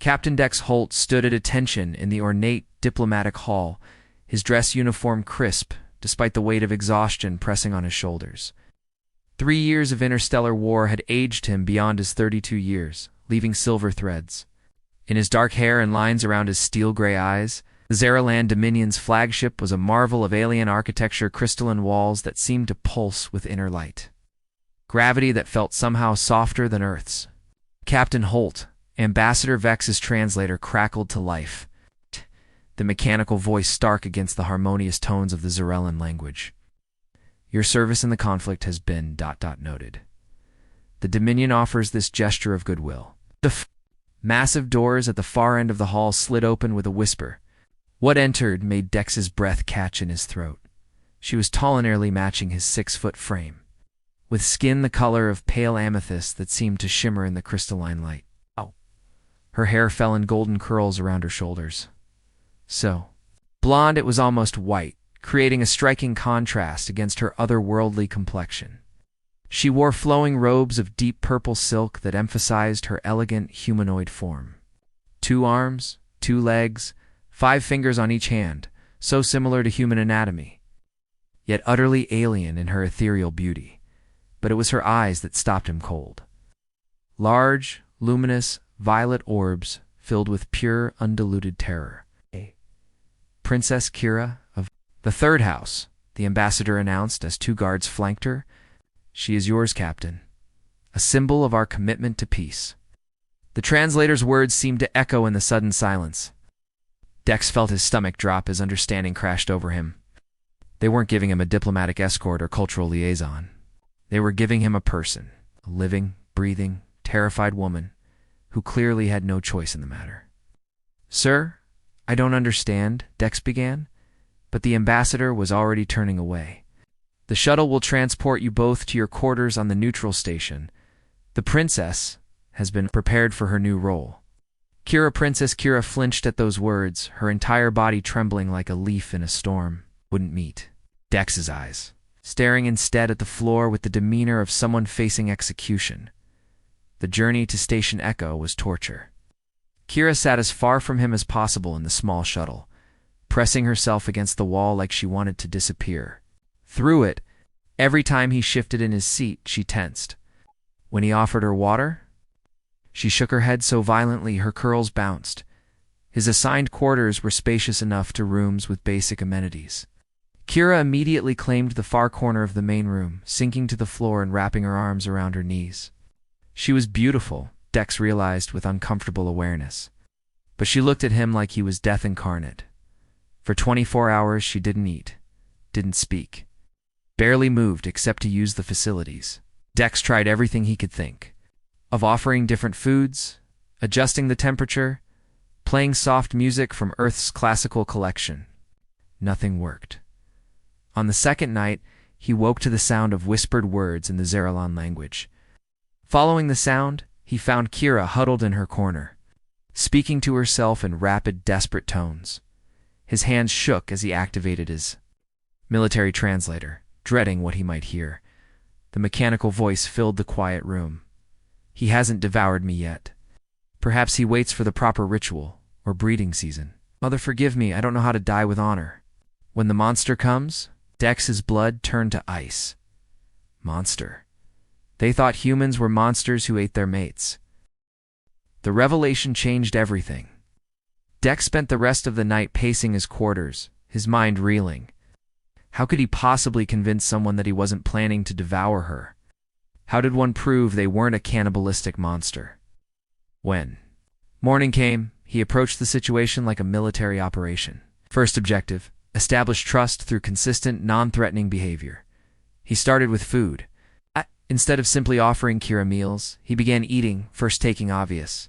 Captain Dex Holt stood at attention in the ornate diplomatic hall, his dress uniform crisp, despite the weight of exhaustion pressing on his shoulders. 3 years of interstellar war had aged him beyond his 32 years, leaving silver threads. In his dark hair and lines around his steel-gray eyes, the Zeralan Dominion's flagship was a marvel of alien architecture, crystalline walls that seemed to pulse with inner light. Gravity that felt somehow softer than Earth's. Captain Holt, Ambassador Vex's translator, crackled to life, the mechanical voice stark against the harmonious tones of the Zeralan language. Your service in the conflict has been ... noted. The Dominion offers this gesture of goodwill. The massive doors at the far end of the hall slid open with a whisper. What entered made Dex's breath catch in his throat. She was tall and nearly matching his 6-foot frame, with skin the color of pale amethyst that seemed to shimmer in the crystalline light. Her hair fell in golden curls around her shoulders. So blonde it was almost white, creating a striking contrast against her otherworldly complexion. She wore flowing robes of deep purple silk that emphasized her elegant humanoid form. 2 arms, 2 legs, 5 fingers on each hand, so similar to human anatomy, yet utterly alien in her ethereal beauty. But it was her eyes that stopped him cold. Large, luminous, violet orbs filled with pure, undiluted terror. Princess Kira of the 3rd house, the ambassador announced as 2 guards flanked her. She is yours, Captain. A symbol of our commitment to peace. The translator's words seemed to echo in the sudden silence. Dex felt his stomach drop as understanding crashed over him. They weren't giving him a diplomatic escort or cultural liaison. They were giving him a person, a living, breathing, terrified woman who clearly had no choice in the matter. Sir, I don't understand, Dex began, but the ambassador was already turning away. The shuttle will transport you both to your quarters on the neutral station. The princess has been prepared for her new role. Princess Kira flinched at those words, her entire body trembling like a leaf in a storm. Wouldn't meet Dex's eyes, staring instead at the floor with the demeanor of someone facing execution. The journey to Station Echo was torture. Kira sat as far from him as possible in the small shuttle, pressing herself against the wall like she wanted to disappear. Through it, every time he shifted in his seat, she tensed. When he offered her water, she shook her head so violently her curls bounced. His assigned quarters were spacious enough to rooms with basic amenities. Kira immediately claimed the far corner of the main room, sinking to the floor and wrapping her arms around her knees. She was beautiful, Dex realized with uncomfortable awareness, but she looked at him like he was death incarnate. For 24 hours she didn't eat, didn't speak, barely moved except to use the facilities. Dex tried everything he could think of, offering different foods, adjusting the temperature, playing soft music from Earth's classical collection. Nothing worked. On the 2nd night, he woke to the sound of whispered words in the Zeralan language. Following the sound, he found Kira huddled in her corner, speaking to herself in rapid, desperate tones. His hands shook as he activated his military translator, dreading what he might hear. The mechanical voice filled the quiet room. He hasn't devoured me yet. Perhaps he waits for the proper ritual, or breeding season. Mother, forgive me, I don't know how to die with honor. When the monster comes, Dex's blood turned to ice. Monster. They thought humans were monsters who ate their mates. The revelation changed everything. Dex spent the rest of the night pacing his quarters, his mind reeling. How could he possibly convince someone that he wasn't planning to devour her? How did one prove they weren't a cannibalistic monster? When morning came, he approached the situation like a military operation. First objective, establish trust through consistent, non-threatening behavior. He started with food. Instead of simply offering Kira meals, he began eating, first taking obvious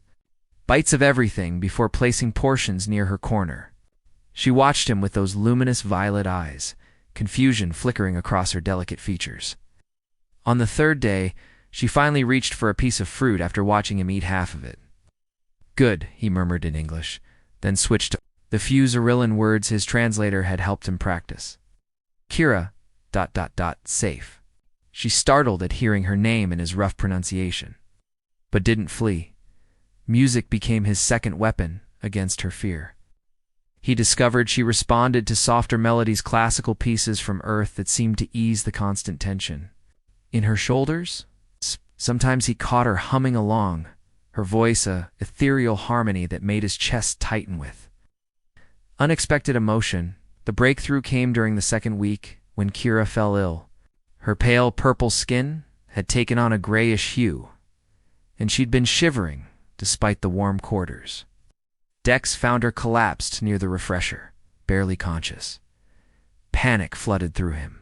bites of everything before placing portions near her corner. She watched him with those luminous violet eyes, confusion flickering across her delicate features. On the 3rd day, she finally reached for a piece of fruit after watching him eat half of it. Good, he murmured in English, then switched to the few Zeralan words his translator had helped him practice. Kira, ... safe. She startled at hearing her name in his rough pronunciation, but didn't flee. Music became his second weapon against her fear. He discovered she responded to softer melodies, classical pieces from Earth that seemed to ease the constant tension. In her shoulders, sometimes he caught her humming along, her voice a ethereal harmony that made his chest tighten with unexpected emotion. The breakthrough came during the second week when Kira fell ill. Her pale purple skin had taken on a grayish hue, and she'd been shivering despite the warm quarters. Dex found her collapsed near the refresher, barely conscious. Panic flooded through him.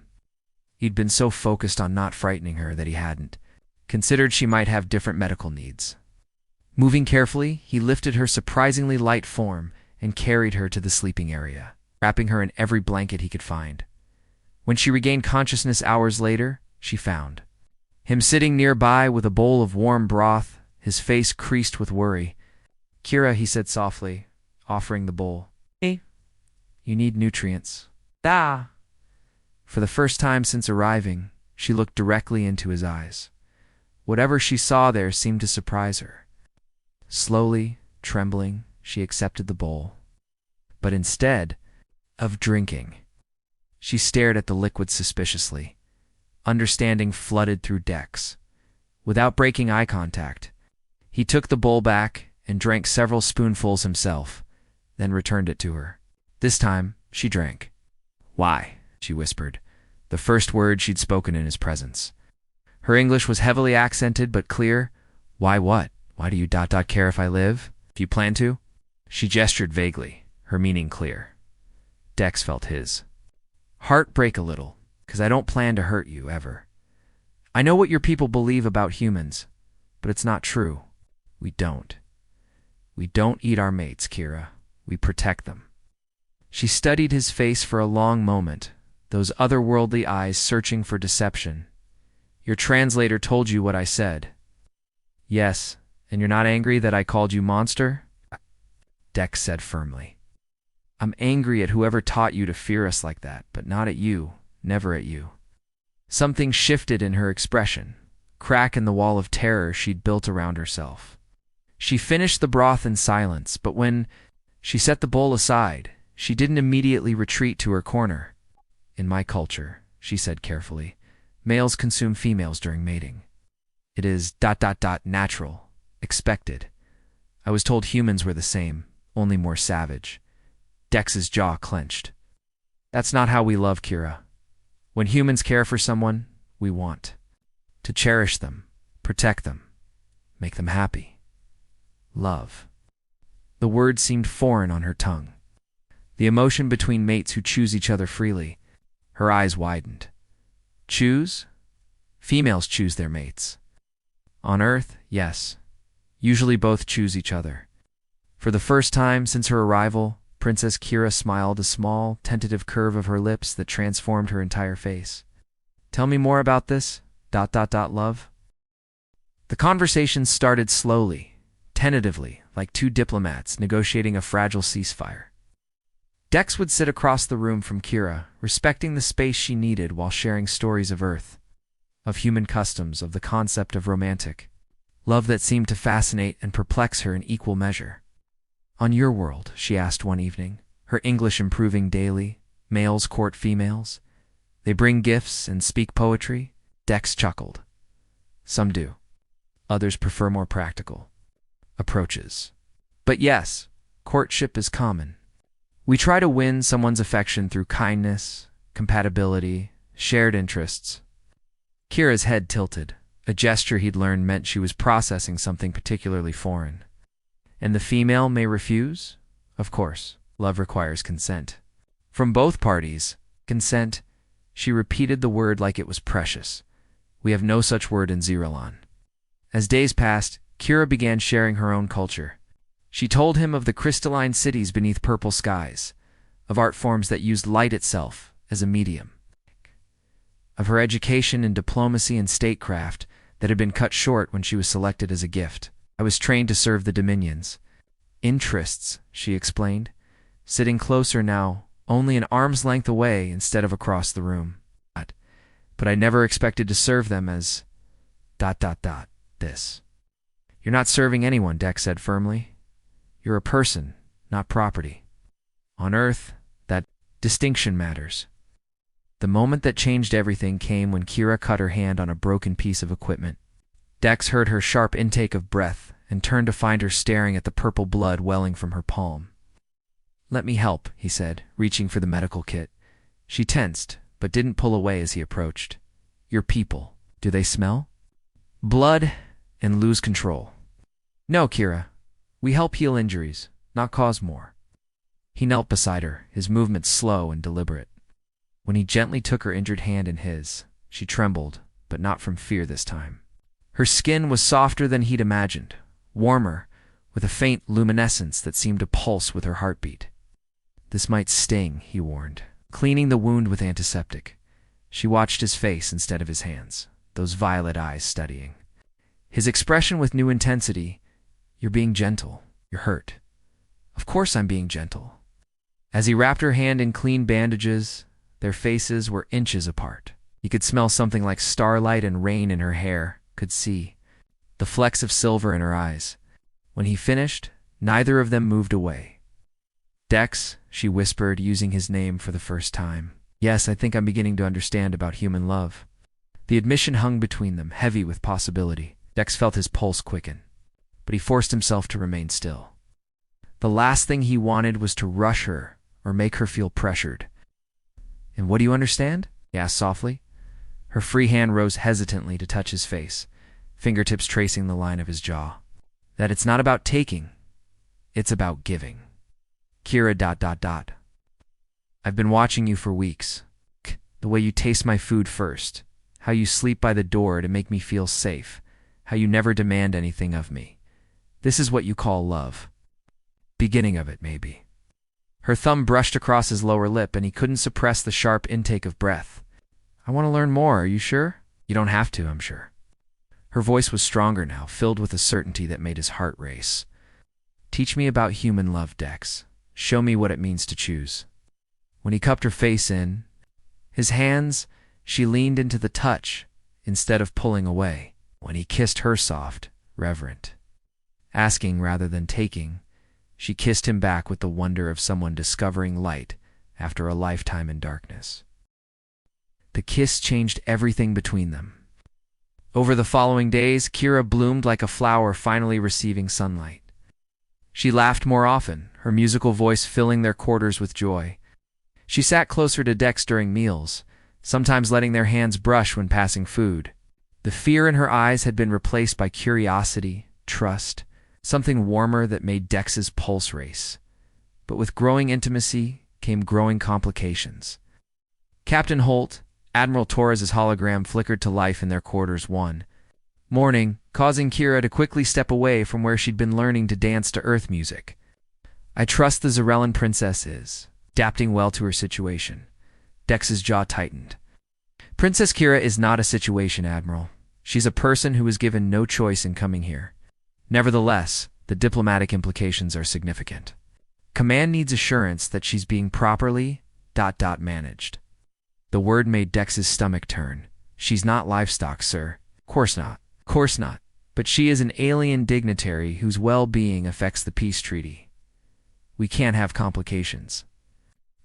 He'd been so focused on not frightening her that he hadn't considered she might have different medical needs. Moving carefully, he lifted her surprisingly light form and carried her to the sleeping area, wrapping her in every blanket he could find. When she regained consciousness hours later, she found him sitting nearby with a bowl of warm broth, his face creased with worry. "Kira," he said softly, offering the bowl. "Hey, you need nutrients." "Da." For the first time since arriving, she looked directly into his eyes. Whatever she saw there seemed to surprise her. Slowly, trembling, she accepted the bowl. But instead of drinking, she stared at the liquid suspiciously. Understanding flooded through Dex. Without breaking eye contact, he took the bowl back and drank several spoonfuls himself, then returned it to her. This time, she drank. "Why?" she whispered, the first word she'd spoken in his presence. Her English was heavily accented but clear. "Why what? Why do you care if I live? If you plan to?" She gestured vaguely, her meaning clear. Dex felt his heart break a little, "'Cause I don't plan to hurt you, ever. I know what your people believe about humans, but it's not true. We don't. We don't eat our mates, Kira. We protect them." She studied his face for a long moment, those otherworldly eyes searching for deception. "Your translator told you what I said." "Yes, and you're not angry that I called you monster?" Dex said firmly. "I'm angry at whoever taught you to fear us like that, but not at you, never at you." Something shifted in her expression, crack in the wall of terror she'd built around herself. She finished the broth in silence, but when she set the bowl aside, she didn't immediately retreat to her corner. "In my culture," she said carefully, "males consume females during mating. It is ... natural, expected. I was told humans were the same, only more savage." Dex's jaw clenched. "That's not how we love, Kira. When humans care for someone, we want to cherish them, protect them, make them happy. Love." The word seemed foreign on her tongue. The emotion between mates who choose each other freely. Her eyes widened. "Choose? Females choose their mates. On Earth, yes. Usually both choose each other." For the first time since her arrival, Princess Kira smiled, a small, tentative curve of her lips that transformed her entire face. "Tell me more about this, ... love." The conversation started slowly, tentatively, like two diplomats negotiating a fragile ceasefire. Dex would sit across the room from Kira, respecting the space she needed while sharing stories of Earth, of human customs, of the concept of romantic love that seemed to fascinate and perplex her in equal measure. "On your world," she asked one evening, her English improving daily, "males court females? They bring gifts and speak poetry?" Dex chuckled. "Some do. Others prefer more practical approaches. But yes, courtship is common. We try to win someone's affection through kindness, compatibility, shared interests." Kira's head tilted. A gesture he'd learned meant she was processing something particularly foreign. "And the female may refuse?" "Of course. Love requires consent." "From both parties. Consent." She repeated the word like it was precious. "We have no such word in Zeralon." As days passed, Kira began sharing her own culture. She told him of the crystalline cities beneath purple skies, of art forms that used light itself as a medium, of her education in diplomacy and statecraft that had been cut short when she was selected as a gift. "I was trained to serve the Dominions." "Interests," she explained, sitting closer now, only an arm's length away instead of across the room. "But I never expected to serve them as ... this." You're not serving anyone, Dex said firmly. You're a person, not property. On Earth, that distinction matters. The moment that changed everything came when Kira cut her hand on a broken piece of equipment. Dex heard her sharp intake of breath and turned to find her staring at the purple blood welling from her palm. Let me help, he said, reaching for the medical kit. She tensed, but didn't pull away as he approached. Your people, do they smell blood and lose control? No, Kira. We help heal injuries, not cause more. He knelt beside her, his movements slow and deliberate. When he gently took her injured hand in his, she trembled, but not from fear this time. Her skin was softer than he'd imagined, warmer, with a faint luminescence that seemed to pulse with her heartbeat. This might sting, he warned, cleaning the wound with antiseptic. She watched his face instead of his hands, those violet eyes studying. His expression with new intensity. You're being gentle. You're hurt. Of course I'm being gentle. As he wrapped her hand in clean bandages, their faces were inches apart. He could smell something like starlight and rain in her hair, could see the flecks of silver in her eyes. When he finished, neither of them moved away. Dex, she whispered, using his name for the first time. Yes, I think I'm beginning to understand about human love. The admission hung between them, heavy with possibility. Dex felt his pulse quicken, but he forced himself to remain still. The last thing he wanted was to rush her or make her feel pressured. And what do you understand? He asked softly. Her free hand rose hesitantly to touch his face, fingertips tracing the line of his jaw. That it's not about taking, it's about giving. Kira ... I've been watching you for weeks. The way you taste my food first, how you sleep by the door to make me feel safe, how you never demand anything of me. This is what you call love. Beginning of it, maybe. Her thumb brushed across his lower lip and he couldn't suppress the sharp intake of breath. I want to learn more, are you sure? You don't have to, I'm sure. Her voice was stronger now, filled with a certainty that made his heart race. Teach me about human love, Dex. Show me what it means to choose. When he cupped her face in, his hands, she leaned into the touch instead of pulling away. When he kissed her soft, reverent, asking rather than taking, she kissed him back with the wonder of someone discovering light after a lifetime in darkness. The kiss changed everything between them. Over the following days, Kira bloomed like a flower finally receiving sunlight. She laughed more often, her musical voice filling their quarters with joy. She sat closer to Dex during meals, sometimes letting their hands brush when passing food. The fear in her eyes had been replaced by curiosity, trust, something warmer that made Dex's pulse race. But with growing intimacy came growing complications. Captain Holt, Admiral Torres's hologram, flickered to life in their quarters one morning, causing Kira to quickly step away from where she'd been learning to dance to Earth music. I trust the Zarellan princess is adapting well to her situation. Dex's jaw tightened. Princess Kira is not a situation, Admiral. She's a person who was given no choice in coming here. Nevertheless, the diplomatic implications are significant. Command needs assurance that she's being properly ... managed. The word made Dex's stomach turn. She's not livestock, sir. Course not. Course not. But she is an alien dignitary whose well-being affects the peace treaty. We can't have complications.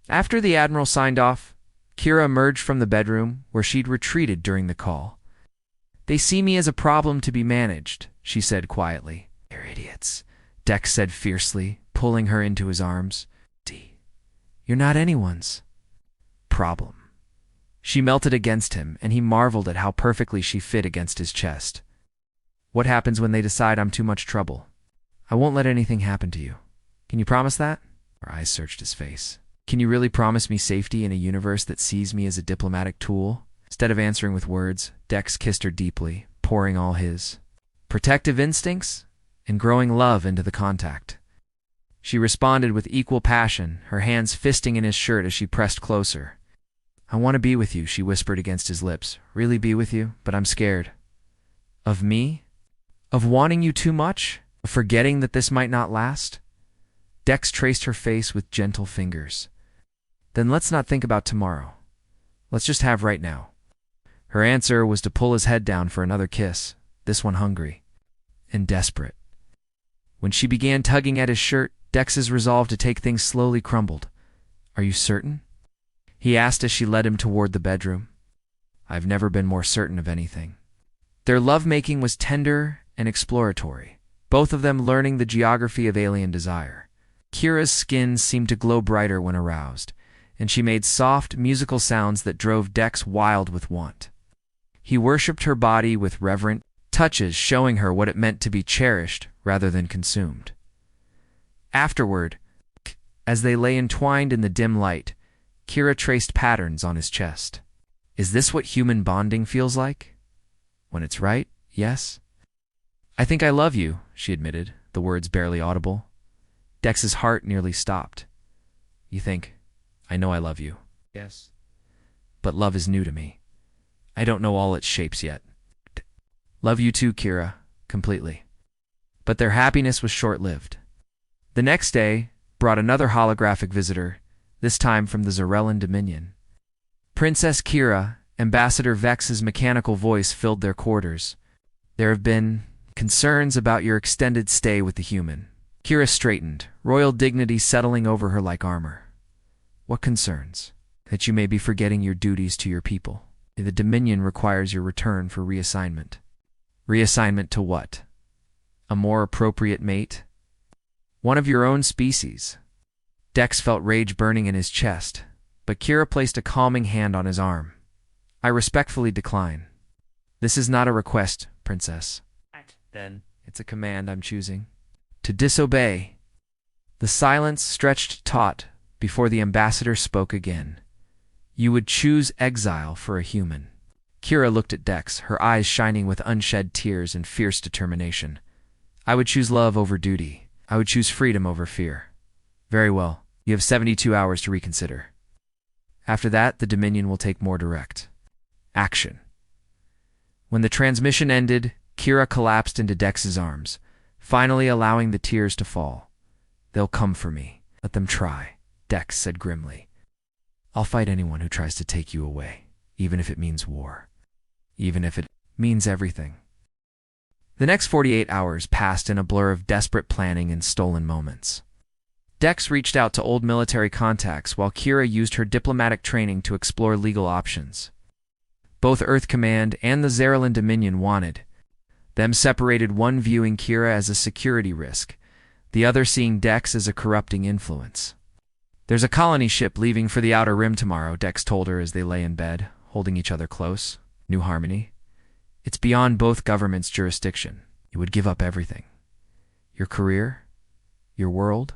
After the Admiral signed off, Kira emerged from the bedroom where she'd retreated during the call. They see me as a problem to be managed, she said quietly. They're idiots, Dex said fiercely, pulling her into his arms. You're not anyone's problem. She melted against him, and he marveled at how perfectly she fit against his chest. What happens when they decide I'm too much trouble? I won't let anything happen to you. Can you promise that? Her eyes searched his face. Can you really promise me safety in a universe that sees me as a diplomatic tool? Instead of answering with words, Dex kissed her deeply, pouring all his protective instincts and growing love into the contact. She responded with equal passion, her hands fisting in his shirt as she pressed closer. I want to be with you, she whispered against his lips. Really be with you, but I'm scared. Of me? Of wanting you too much? Of forgetting that this might not last? Dex traced her face with gentle fingers. Then let's not think about tomorrow. Let's just have right now. Her answer was to pull his head down for another kiss, this one hungry. and desperate. When she began tugging at his shirt, Dex's resolve to take things slowly crumbled. "Are you certain?" he asked as she led him toward the bedroom. "I've never been more certain of anything." Their lovemaking was tender and exploratory, both of them learning the geography of alien desire. Kira's skin seemed to glow brighter when aroused, and she made soft, musical sounds that drove Dex wild with want. He worshipped her body with reverent touches, showing her what it meant to be cherished rather than consumed. Afterward, as they lay entwined in the dim light, Kira traced patterns on his chest. Is this what human bonding feels like? When it's right, yes. "I think I love you," she admitted, the words barely audible. Dex's heart nearly stopped. "You think, I know I love you." "Yes. But love is new to me. I don't know all its shapes yet." "Love you too, Kira, completely." But their happiness was short-lived. The next day brought another holographic visitor, this time from the Zarellan Dominion. Princess Kira, Ambassador Vex's mechanical voice filled their quarters. "There have been concerns about your extended stay with the human." Kira straightened, royal dignity settling over her like armor. "What concerns?" "That you may be forgetting your duties to your people. The Dominion requires your return for reassignment." "Reassignment to what? A more appropriate mate? One of your own species." Dex felt rage burning in his chest, but Kira placed a calming hand on his arm. "I respectfully decline." "This is not a request, Princess." "Then it's a command I'm choosing." "To disobey." The silence stretched taut before the ambassador spoke again. "You would choose exile for a human." Kira looked at Dex, her eyes shining with unshed tears and fierce determination. "I would choose love over duty. I would choose freedom over fear." "Very well. You have 72 hours to reconsider. After that, the Dominion will take more direct action." When the transmission ended, Kira collapsed into Dex's arms, finally allowing the tears to fall. "They'll come for me. Let them try," Dex said grimly. "I'll fight anyone who tries to take you away, even if it means war. Even if it means everything." The next 48 hours passed in a blur of desperate planning and stolen moments. Dex reached out to old military contacts while Kira used her diplomatic training to explore legal options. Both Earth Command and the Zarellan Dominion wanted them separated, one viewing Kira as a security risk, the other seeing Dex as a corrupting influence. "There's a colony ship leaving for the Outer Rim tomorrow," Dex told her as they lay in bed, holding each other close. New harmony. "It's beyond both governments' jurisdiction. You would give up everything. Your career? Your world?"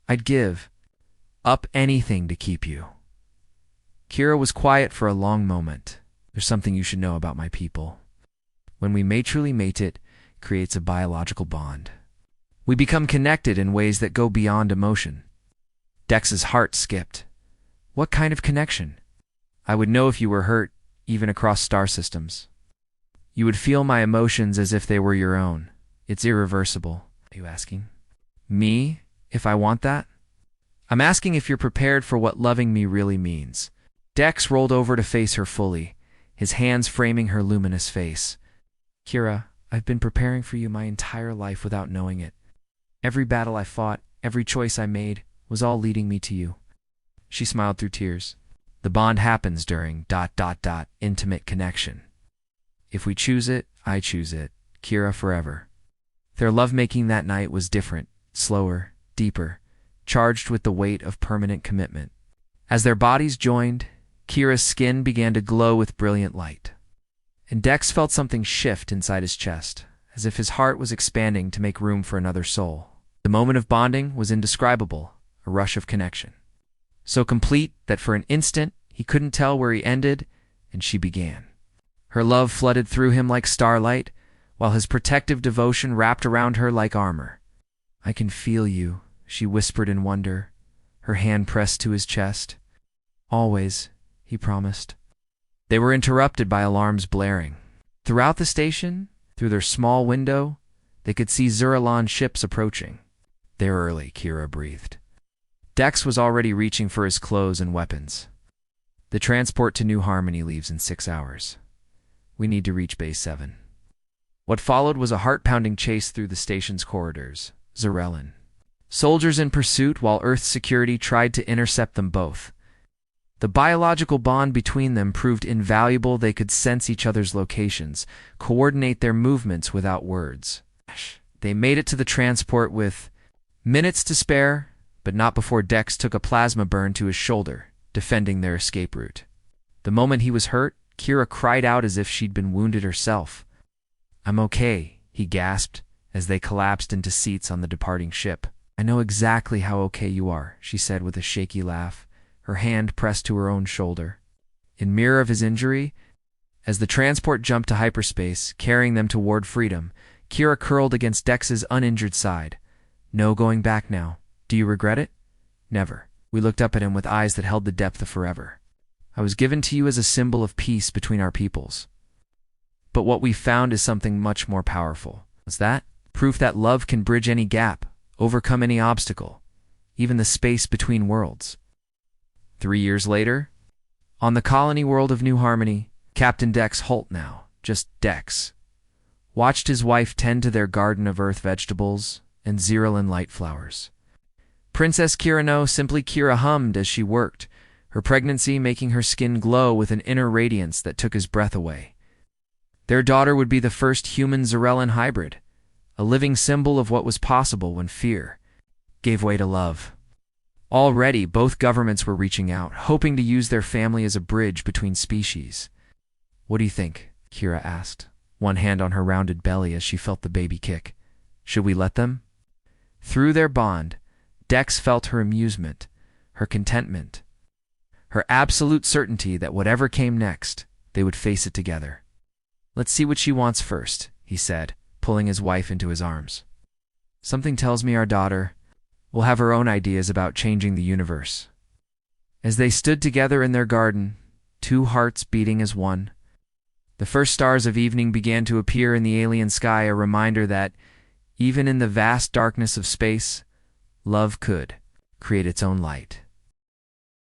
"I'd give up anything to keep you." Kira was quiet for a long moment. "There's something you should know about my people. When we truly mate, it creates a biological bond. We become connected in ways that go beyond emotion." Dex's heart skipped. "What kind of connection?" "I would know if you were hurt, even across star systems. You would feel my emotions as if they were your own. It's irreversible." "Are you asking me if I want that?" "I'm asking if you're prepared for what loving me really means." Dex rolled over to face her fully, his hands framing her luminous face. "Kira, I've been preparing for you my entire life without knowing it. Every battle I fought, every choice I made, was all leading me to you." She smiled through tears. "The bond happens during ... intimate connection. If we choose it, I choose it, Kira forever." Their lovemaking that night was different, slower, deeper, charged with the weight of permanent commitment. As their bodies joined, Kira's skin began to glow with brilliant light. And Dex felt something shift inside his chest, as if his heart was expanding to make room for another soul. The moment of bonding was indescribable, a rush of connection. So complete that for an instant he couldn't tell where he ended and she began. Her love flooded through him like starlight, while his protective devotion wrapped around her like armor. "I can feel you," she whispered in wonder, her hand pressed to his chest. "Always," he promised. They were interrupted by alarms blaring. Throughout the station, through their small window, they could see Zarellan ships approaching. "They're early," Kira breathed. Dex was already reaching for his clothes and weapons. "The transport to New Harmony leaves in 6 hours. We need to reach Base 7. What followed was a heart-pounding chase through the station's corridors. Zarellan. Soldiers in pursuit while Earth's security tried to intercept them both. The biological bond between them proved invaluable. They could sense each other's locations, coordinate their movements without words. They made it to the transport with minutes to spare, but not before Dex took a plasma burn to his shoulder, defending their escape route. The moment he was hurt, Kira cried out as if she'd been wounded herself. "I'm okay," he gasped, as they collapsed into seats on the departing ship. "I know exactly how okay you are," she said with a shaky laugh, her hand pressed to her own shoulder. In mirror of his injury, as the transport jumped to hyperspace, carrying them toward freedom, Kira curled against Dex's uninjured side. "No going back now. Do you regret it?" "Never." We looked up at him with eyes that held the depth of forever. "I was given to you as a symbol of peace between our peoples. But what we found is something much more powerful." "What's that?" "Proof that love can bridge any gap, overcome any obstacle, even the space between worlds." 3 years later, on the colony world of New Harmony, Captain Dex Holt, now just Dex, watched his wife tend to their garden of Earth vegetables and Zeralin light flowers. Princess Kira, no, simply Kira, hummed as she worked, her pregnancy making her skin glow with an inner radiance that took his breath away. Their daughter would be the first human-Zerellan hybrid, a living symbol of what was possible when fear gave way to love. Already, both governments were reaching out, hoping to use their family as a bridge between species. "What do you think?" Kira asked, one hand on her rounded belly as she felt the baby kick. "Should we let them?" Through their bond, Dex felt her amusement, her contentment, her absolute certainty that whatever came next, they would face it together. "Let's see what she wants first," he said, pulling his wife into his arms. "Something tells me our daughter will have her own ideas about changing the universe." As they stood together in their garden, two hearts beating as one, the first stars of evening began to appear in the alien sky, a reminder that, even in the vast darkness of space, love could create its own light.